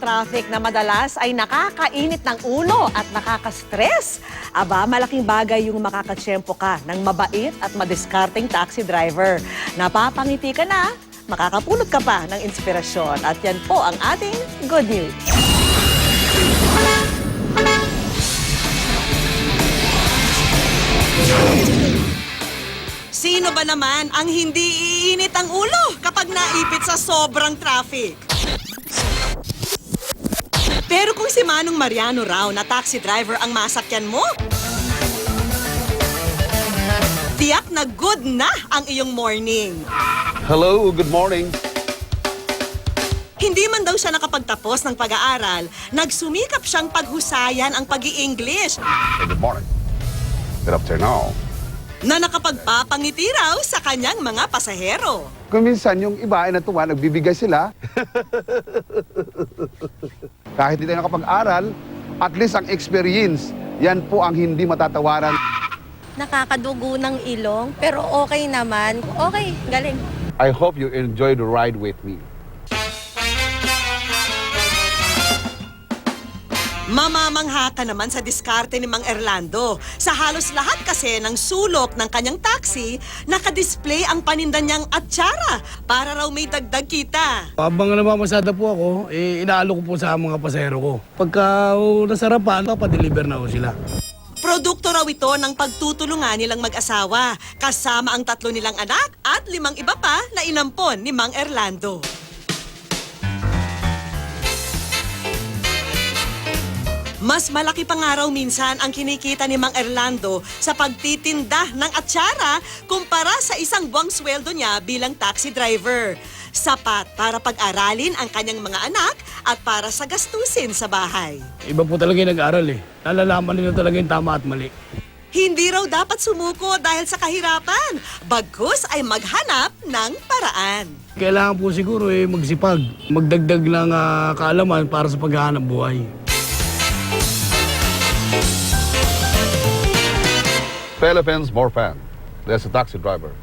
traffic na madalas ay nakakainit ng ulo at nakaka-stress. Aba, malaking bagay yung makakatsyempo ka ng mabait at madiskarteng taxi driver. Napapangiti ka na, makakapulot ka pa ng inspirasyon. At yan po ang ating good news. Sino ba naman ang hindi iinit ang ulo kapag naipit sa sobrang traffic? Pero kung si Manong Mariano raw na taxi driver ang masakyan mo, tiyak na good na ang iyong morning. Hello, good morning. Hindi man daw siya nakapagtapos ng pag-aaral, nagsumikap siyang paghusayan ang pag-i-English Good morning. Good afternoon. na nakapagpapangiti raw sa kanyang mga pasahero. Kung minsan yung iba ay natuwa, nagbibigay sila. Kahit hindi tayo nakapag-aral, at least ang experience, yan po ang hindi matatawaran. Nakakadugo ng ilong, pero okay naman. Okay, galing. I hope you enjoy the ride with me. Mamamangha ka naman sa diskarte ni Mang Erlando. Sa halos lahat kasi ng sulok ng kanyang taxi, nakadisplay ang paninda niyang atsara para raw may dagdag kita. Habang namamasada po ako, inaalo ko po sa mga pasahero ko. Pagka nasarapan, papadeliver na ho sila. Produkto raw ito ng pagtutulungan nilang mag-asawa, kasama ang 3 nilang anak at 5 iba pa na inampon ni Mang Erlando. Mas malaki pa nga raw minsan ang kinikita ni Mang Erlando sa pagtitinda ng atsara kumpara sa isang buwang sweldo niya bilang taxi driver. Sapat para pag-aralin ang kanyang mga anak at para sa gastusin sa bahay. Iba po talaga yung nag-aaral eh. Nalalaman nila talaga yung tama at mali. Hindi raw dapat sumuko dahil sa kahirapan, bagkus ay maghanap ng paraan. Kailangan po siguro magsipag, magdagdag ng kaalaman para sa paghahanap buhay. Philippines, more fun. There's a taxi driver.